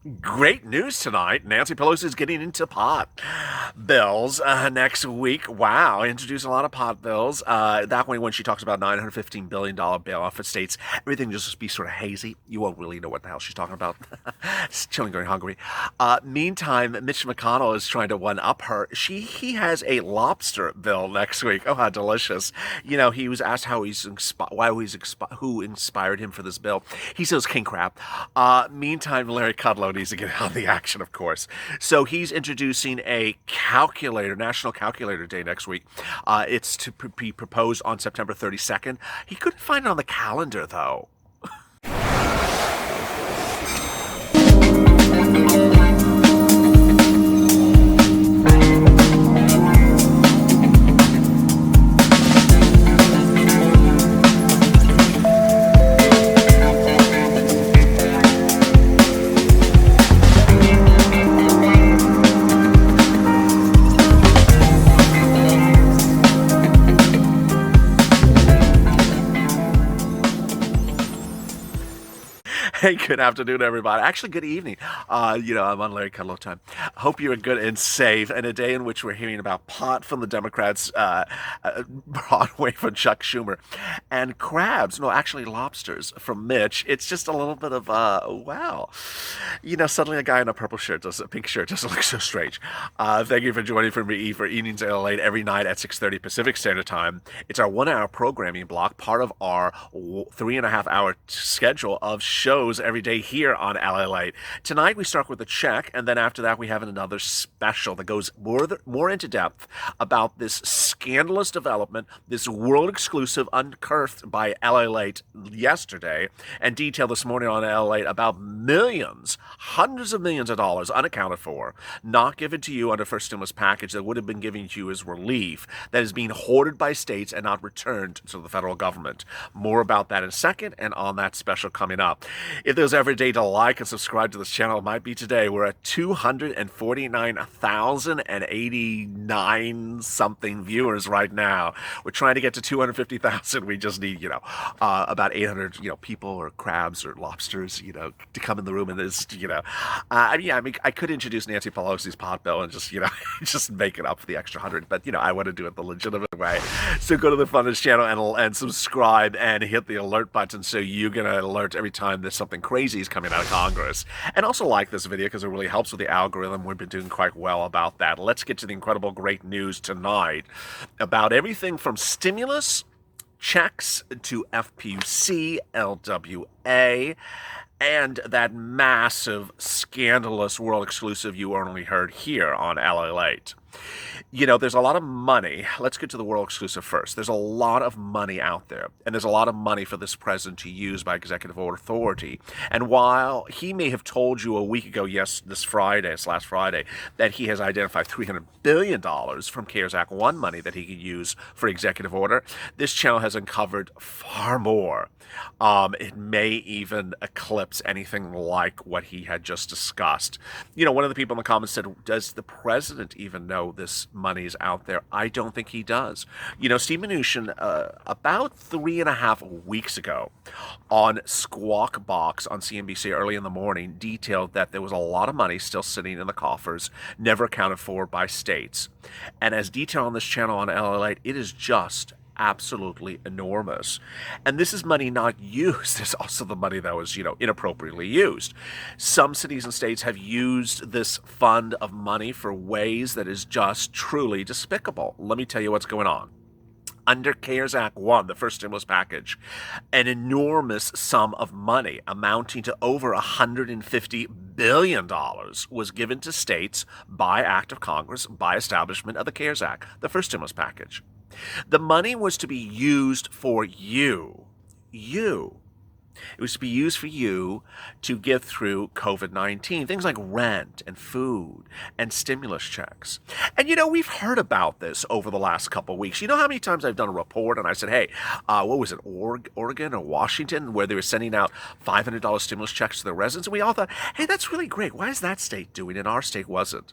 Great news tonight. Nancy Pelosi is getting into pot bills next week. Wow, introducing a lot of pot bills. That way, when she talks about $915 billion bailout for states, everything just be sort of hazy. You won't really know what the hell she's talking about. It's chilling, going hungry. Meantime, Mitch McConnell is trying to one up her. He has a lobster bill next week. Oh, how delicious! You know, he was asked how who inspired him for this bill. He says king crab. Meantime, Larry Kudlow needs to get on the action, of course. So he's introducing a calculator, National Calculator Day next week. It's to be proposed on September 32nd. He couldn't find it on the calendar, though. Hey, good afternoon, everybody. Actually, good evening. I'm on Larry Kudlow time. Hope you're good and safe. In a day in which we're hearing about pot from the Democrats, Broadway from Chuck Schumer, and crabs, no, actually lobsters from Mitch. It's just a little bit of, wow. Suddenly a guy in a pink shirt doesn't look so strange. Thank you for joining me for Evenings at LALATE every night at 6:30 Pacific Standard Time. It's our 1 hour programming block, part of our 3.5 hour schedule of shows every day here on LALATE. Tonight we start with a check, and then after that we have another special that goes more into depth about this scandalous development, this world exclusive unearthed by LALATE yesterday, and detailed this morning on LALATE about millions, hundreds of millions of dollars unaccounted for, not given to you under first stimulus package that would have been given to you as relief, that is being hoarded by states and not returned to the federal government. More about that in a second, and on that special coming up. If there's ever a day to like and subscribe to this channel, it might be today. We're at 249,089 something viewers right now. We're trying to get to 250,000. We just need, about 800, people or crabs or lobsters, to come in the room and this, I could introduce Nancy Pelosi's pot bill and just, just make it up for the extra 100, but, I want to do it the legitimate way. So go to the Funders channel and subscribe and hit the alert button so you get an alert every time there's something crazy is coming out of Congress. And also like this video because it really helps with the algorithm. We've been doing quite well about that. Let's get to the incredible great news tonight about everything from stimulus checks to FPUC, LWA, and that massive, scandalous world exclusive you only heard here on LALATE. There's a lot of money. Let's get to the world exclusive first. There's a lot of money out there, and there's a lot of money for this president to use by executive order authority. And while he may have told you a week ago, last Friday, that he has identified $300 billion from CARES Act 1 money that he could use for executive order, this channel has uncovered far more. It may even eclipse anything like what he had just discussed. One of the people in the comments said, does the president even know this money is out there? I don't think he does. Steve Mnuchin, about 3.5 weeks ago on Squawk Box on CNBC early in the morning, detailed that there was a lot of money still sitting in the coffers, never accounted for by states. And as detailed on this channel on LALATE, it is just absolutely enormous. And this is money not used. There's also the money that was, inappropriately used. Some cities and states have used this fund of money for ways that is just truly despicable. Let me tell you what's going on. Under CARES Act 1, the first stimulus package, an enormous sum of money amounting to over $150 billion was given to states by act of Congress, by establishment of the CARES Act, the first stimulus package. The money was to be used for you. It was to be used for you to get through COVID-19, things like rent and food and stimulus checks. And, we've heard about this over the last couple of weeks. You know how many times I've done a report and I said, hey, what was it, Oregon or Washington, where they were sending out $500 stimulus checks to their residents? And we all thought, hey, that's really great. Why is that state doing it and our state wasn't?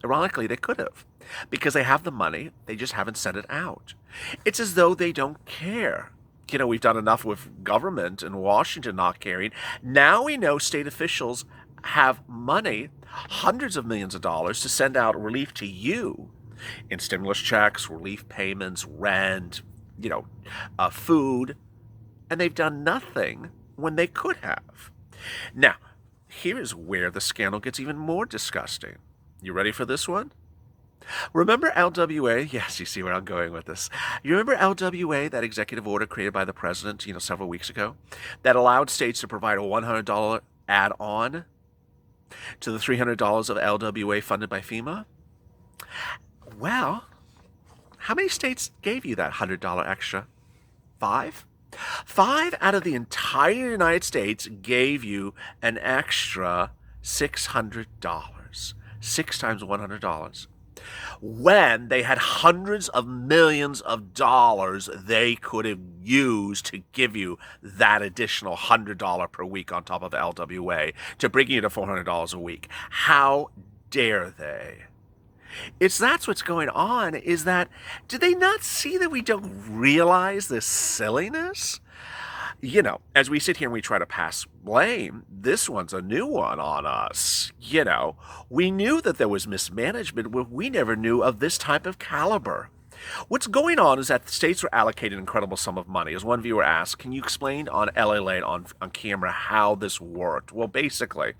Ironically, they could have, because they have the money, they just haven't sent it out. It's as though they don't care. we've done enough with government in Washington not caring. Now we know state officials have money, hundreds of millions of dollars, to send out relief to you in stimulus checks, relief payments, rent, food, and they've done nothing when they could have. Now, here is where the scandal gets even more disgusting. You ready for this one? Remember LWA? Yes, you see where I'm going with this. You remember LWA, that executive order created by the president, several weeks ago, that allowed states to provide a $100 add-on to the $300 of LWA funded by FEMA? Well, how many states gave you that $100 extra? 5? 5 out of the entire United States gave you an extra $600. 6 times $100. When they had hundreds of millions of dollars they could have used to give you that additional $100 per week on top of the LWA to bring you to $400 a week. How dare they? That's what's going on, is that, do they not see that we don't realize this silliness? As we sit here and we try to pass blame, this one's a new one on us. We knew that there was mismanagement, but we never knew of this type of caliber. What's going on is that the states were allocated an incredible sum of money. As one viewer asked, can you explain on LALATE on camera how this worked? Well, basically,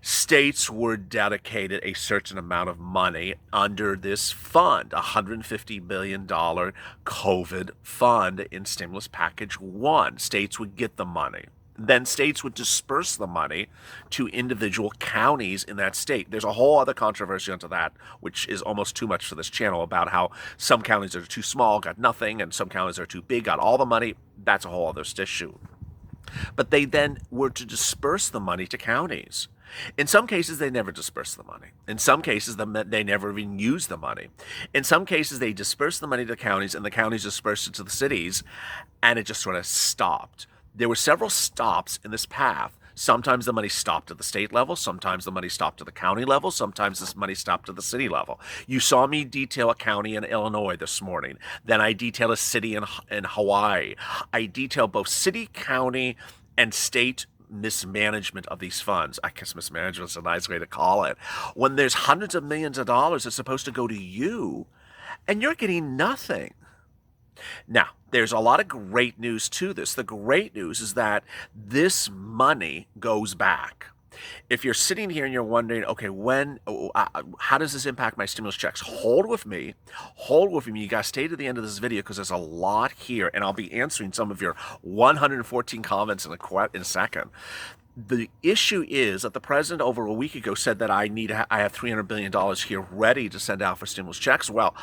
states were dedicated a certain amount of money under this fund, $150 billion COVID fund in Stimulus Package 1. States would get the money. Then states would disperse the money to individual counties in that state. There's a whole other controversy onto that, which is almost too much for this channel, about how some counties that are too small got nothing, and some counties that are too big got all the money. That's a whole other issue. But they then were to disperse the money to counties. In some cases, they never dispersed the money. In some cases, they never even used the money. In some cases, they dispersed the money to the counties, and the counties dispersed it to the cities, and it just sort of stopped. There were several stops in this path. Sometimes the money stopped at the state level. Sometimes the money stopped at the county level. Sometimes this money stopped at the city level. You saw me detail a county in Illinois this morning. Then I detailed a city in Hawaii. I detailed both city, county, and state mismanagement of these funds. I guess mismanagement is a nice way to call it. When there's hundreds of millions of dollars that's supposed to go to you, and you're getting nothing. Now, there's a lot of great news to this. The great news is that this money goes back. If you're sitting here and you're wondering, okay, how does this impact my stimulus checks? Hold with me. Hold with me. You guys stay to the end of this video because there's a lot here, and I'll be answering some of your 114 comments in a second. The issue is that the president over a week ago said that I have $300 billion here ready to send out for stimulus checks. Well,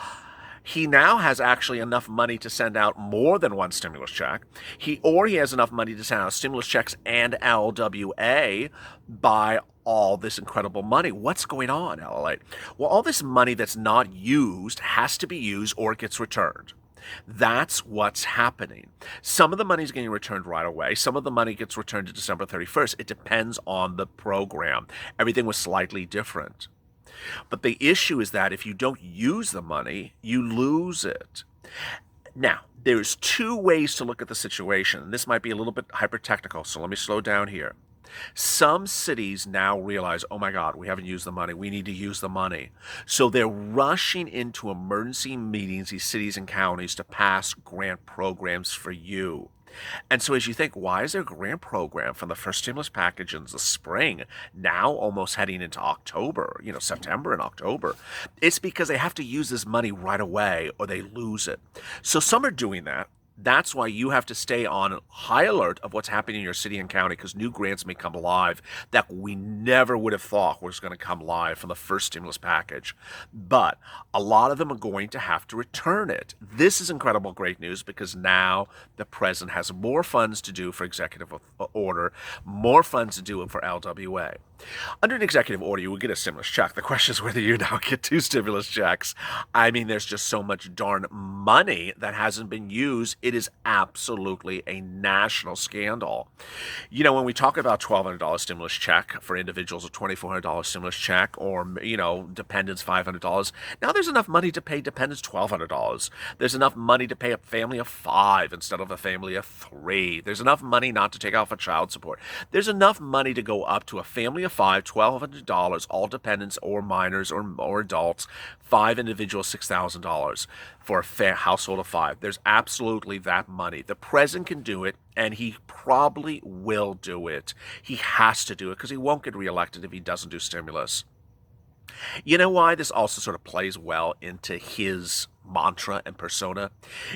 he now has actually enough money to send out more than one stimulus check. He has enough money to send out stimulus checks and LWA by all this incredible money. What's going on, LALATE? Well, all this money that's not used has to be used or it gets returned. That's what's happening. Some of the money is getting returned right away. Some of the money gets returned to December 31st. It depends on the program. Everything was slightly different. But the issue is that if you don't use the money, you lose it. Now, there's 2 ways to look at the situation. This might be a little bit hyper-technical, so let me slow down here. Some cities now realize, oh my God, we haven't used the money. We need to use the money. So they're rushing into emergency meetings, these cities and counties, to pass grant programs for you. And so as you think, why is there a grant program from the first stimulus package in the spring, now almost heading into October, September and October? It's because they have to use this money right away or they lose it. So some are doing that. That's why you have to stay on high alert of what's happening in your city and county, because new grants may come live that we never would have thought was going to come live from the first stimulus package. But a lot of them are going to have to return it. This is incredible great news because now the president has more funds to do for executive order, more funds to do it for LWA. Under an executive order, you would get a stimulus check. The question is whether you now get two stimulus checks. I mean, there's just so much darn money that hasn't been used. It is absolutely a national scandal. When we talk about $1,200 stimulus check for individuals, a $2,400 stimulus check, or, dependents $500, now there's enough money to pay dependents $1,200. There's enough money to pay a family of 5 instead of a family of 3. There's enough money not to take off a child support. There's enough money to go up to a family of 5, $1,200, all dependents or minors or adults, 5 individuals, $6,000 for a household of 5. There's absolutely that money. The president can do it, and he probably will do it. He has to do it because he won't get reelected if he doesn't do stimulus. You know why this also sort of plays well into his mantra and persona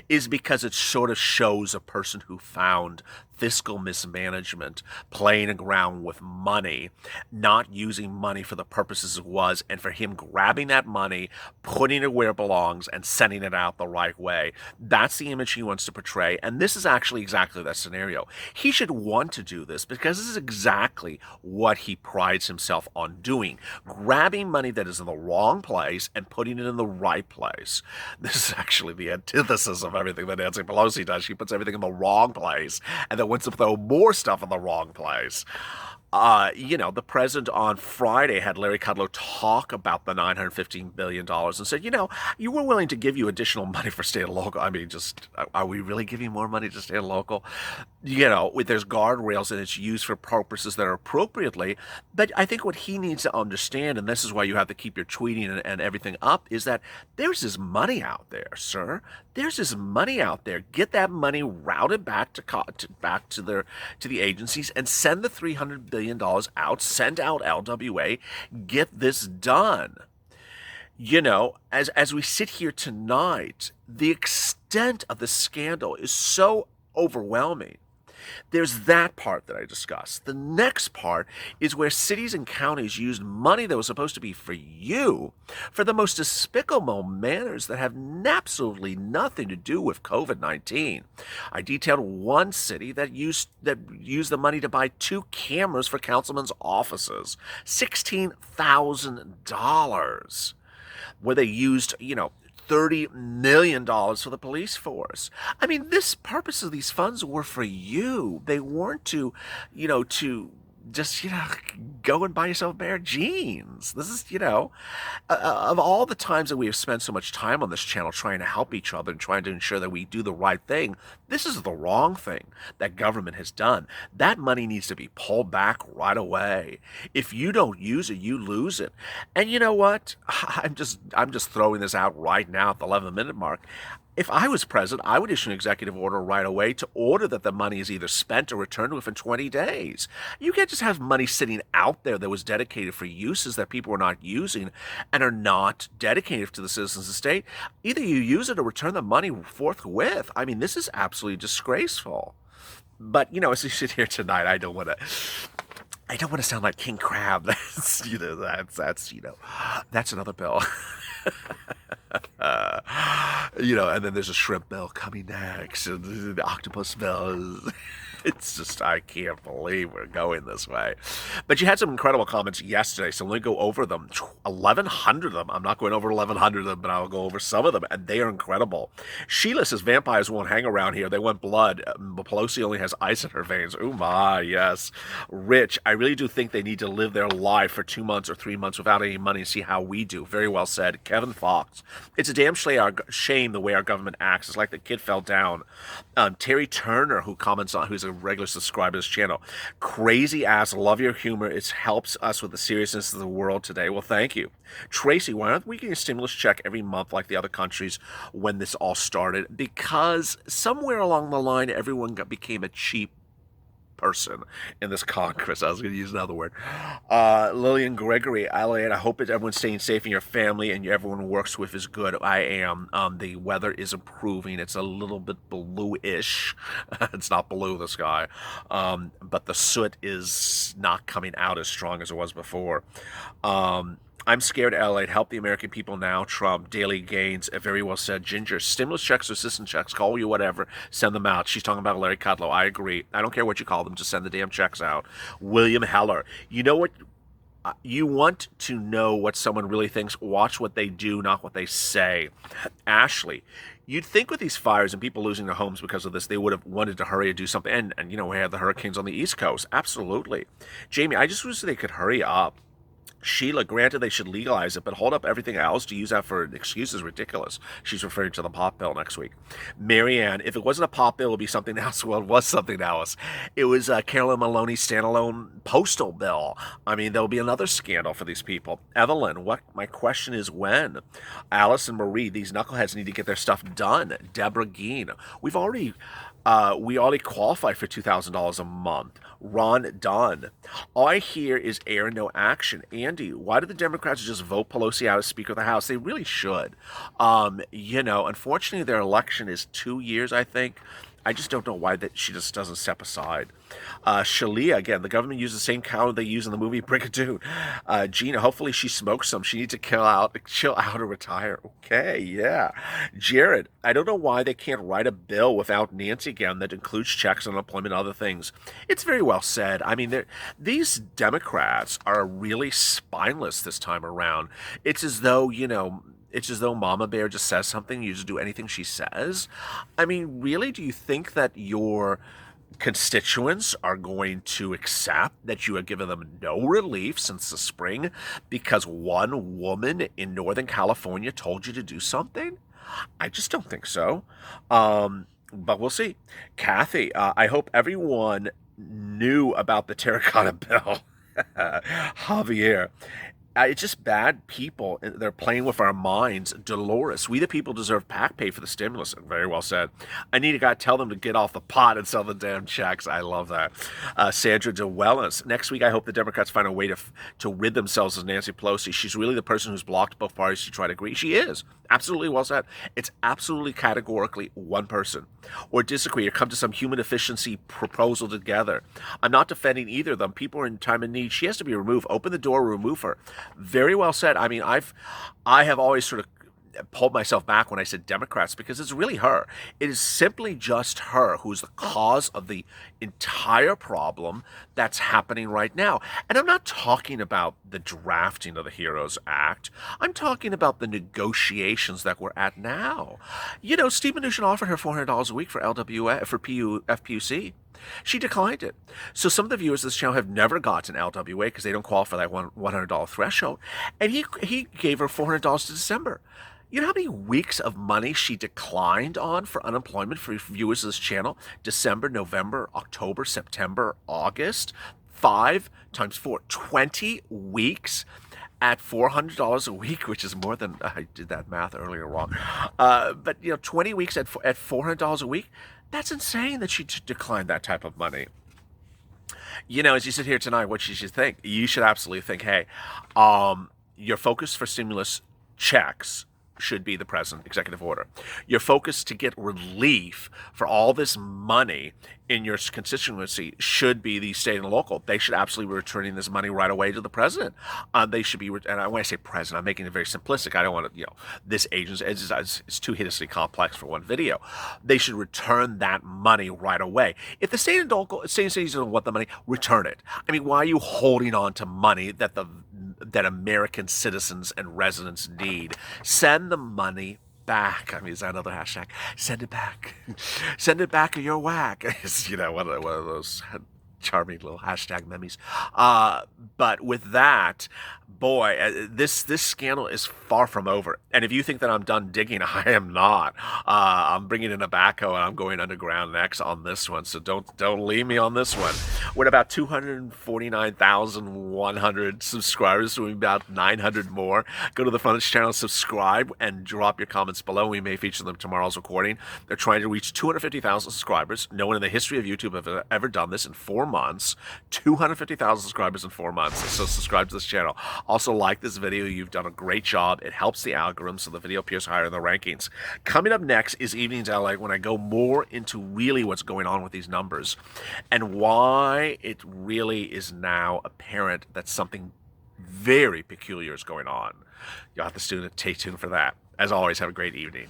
is because it sort of shows a person who found fiscal mismanagement, playing around with money, not using money for the purposes it was, and for him grabbing that money, putting it where it belongs, and sending it out the right way. That's the image he wants to portray, and this is actually exactly that scenario. He should want to do this because this is exactly what he prides himself on doing, grabbing money that is in the wrong place and putting it in the right place. This is actually the antithesis of everything that Nancy Pelosi does. She puts everything in the wrong place and then wants to throw more stuff in the wrong place. The president on Friday had Larry Kudlow talk about the $915 billion and said, you were willing to give you additional money for state and local. I mean, are we really giving more money to state and local? There's guardrails and it's used for purposes that are appropriately. But I think what he needs to understand, and this is why you have to keep your tweeting and everything up, is that there's this money out there, sir. There's this money out there. Get that money routed back to the agencies and send the $300 billion out. Send out LWA. Get this done. As we sit here tonight, the extent of the scandal is so overwhelming. There's that part that I discussed. The next part is where cities and counties used money that was supposed to be for you for the most despicable manners that have absolutely nothing to do with COVID-19. I detailed one city that used the money to buy 2 cameras for councilmen's offices, $16,000, where they used, $30 million for the police force. I mean, purpose of these funds were for you. They weren't to just, go and buy yourself a pair of jeans. This is, of all the times that we have spent so much time on this channel trying to help each other and trying to ensure that we do the right thing, this is the wrong thing that government has done. That money needs to be pulled back right away. If you don't use it, you lose it. And you know what? I'm just throwing this out right now at the 11-minute mark. If I was president, I would issue an executive order right away to order that the money is either spent or returned within 20 days. You can't just have money sitting out there that was dedicated for uses that people are not using and are not dedicated to the citizens of the state. Either you use it or return the money forthwith. I mean, this is absolutely disgraceful. But, as we sit here tonight, I don't want to sound like King Crab. That's another bill. And then there's a shrimp bill coming next, and the octopus bill. It's just, I can't believe we're going this way. But you had some incredible comments yesterday, so let me go over them. 1,100 of them. I'm not going over 1,100 of them, but I'll go over some of them, and they are incredible. Sheila says, vampires won't hang around here. They want blood. Pelosi only has ice in her veins. Ooh, my, yes. Rich, I really do think they need to live their life for 2 months or 3 months without any money and see how we do. Very well said. Kevin Fox, it's a damn shame the way our government acts. It's like the kid fell down. Terry Turner, who's a regular subscriber to this channel. Crazy ass, love your humor. It helps us with the seriousness of the world today. Well, thank you. Tracy, why aren't we getting a stimulus check every month like the other countries when this all started? Because somewhere along the line, everyone became a cheap person in this Congress. I was going to use another word. Lillian Gregory, LALATE, I hope everyone's staying safe in your family and everyone works with is good. I am. The weather is improving. It's a little bit blue-ish. It's not blue, the sky. But the soot is not coming out as strong as it was before. I'm scared, LA. Help the American people now. Trump, daily gains. Very well said. Ginger, stimulus checks or assistance checks, call you whatever, send them out. She's talking about Larry Kudlow. I agree. I don't care what you call them. Just send the damn checks out. William Heller. You know what? You want to know what someone really thinks. Watch what they do, not what they say. Ashley, you'd think with these fires and people losing their homes because of this, they would have wanted to hurry and do something. And you know, we had the hurricanes on the East Coast. Absolutely. Jamie, I just wish they could hurry up. Sheila, granted they should legalize it, but hold up everything else to use that for an excuse is ridiculous. She's referring to the pop bill next week. Marianne, if it wasn't a pop bill, it would be something else. Well, it was something else. It was Carolyn Maloney's standalone postal bill. I mean, there'll be another scandal for these people. Evelyn, what my question is when? Alice and Marie, these knuckleheads need to get their stuff done. Deborah Geen, we already qualify for $2,000 a month. Ron Dunn. All I hear is air and no action. Andy, why do the Democrats just vote Pelosi out as Speaker of the House? They really should. Unfortunately, their election is 2 years, I think. I just don't know why that she just doesn't step aside. Shalia, again, the government uses the same cow they use in the movie Brigadoon. Gina, hopefully she smokes some. She needs to chill out and retire. Okay, yeah. Jared, I don't know why they can't write a bill without Nancy again that includes checks on unemployment and other things. It's very well said. I mean, these Democrats are really spineless this time around. It's as though, it's as though Mama Bear just says something, you just do anything she says. I mean, really, do you think that your constituents are going to accept that you have given them no relief since the spring because one woman in Northern California told you to do something? I just don't think so. But we'll see. Kathy, I hope everyone knew about the terracotta bill. Javier, it's just bad people. They're playing with our minds. Dolores, we the people deserve PAC pay for the stimulus. Very well said. I need to tell them to get off the pot and sell the damn checks. I love that. Sandra DeWellis, next week I hope the Democrats find a way to rid themselves of Nancy Pelosi. She's really the person who's blocked both parties to try to agree. She is. Absolutely well said. It's absolutely categorically one person. Or disagree or come to some human efficiency proposal together. I'm not defending either of them. People are in time of need. She has to be removed. Open the door, remove her. Very well said. I mean, I have always sort of pulled myself back when I said Democrats because it's really her. It is simply just her who's the cause of the entire problem that's happening right now. And I'm not talking about the drafting of the HEROES Act. I'm talking about the negotiations that we're at now. Steve Mnuchin offered her $400 a week for FPUC. She declined it. So some of the viewers of this channel have never gotten LWA because they don't qualify for that $100 threshold. And he gave her $400 to December. You know how many weeks of money she declined on for unemployment for viewers of this channel? December, November, October, September, August. 5 times 4, 20 weeks at $400 a week, which is more than, I did that math earlier wrong. But 20 weeks at $400 a week, that's insane that she declined that type of money. As you sit here tonight, what you should think? You should absolutely think, hey, your focus for stimulus checks should be the present executive order. Your focus to get relief for all this money in your constituency should be the state and local. They should absolutely be returning this money right away to the president. They should be, and when I say president, I'm making it very simplistic. I don't want to, this agency, it's too hideously complex for one video. They should return that money right away. If the state and cities don't want the money, return it. I mean, why are you holding on to money that American citizens and residents need? Send the money back. I mean, is that another hashtag? Send it back. Send it back or you're whack. It's, one of those charming little hashtag memes. But with that, boy, this scandal is far from over. And if you think that I'm done digging, I am not. I'm bringing in a backhoe and I'm going underground next on this one. So don't leave me on this one. With about 249,100 subscribers, doing about 900 more. Go to the Funnest channel, subscribe, and drop your comments below. We may feature them tomorrow's recording. They're trying to reach 250,000 subscribers. No one in the history of YouTube have ever done this in 4 months. 250,000 subscribers in 4 months. So subscribe to this channel. Also, like this video. You've done a great job. It helps the algorithm so the video appears higher in the rankings. Coming up next is Evenings LA, when I go more into really what's going on with these numbers and why it really is now apparent that something very peculiar is going on. You'll have to stay tuned for that. As always, have a great evening.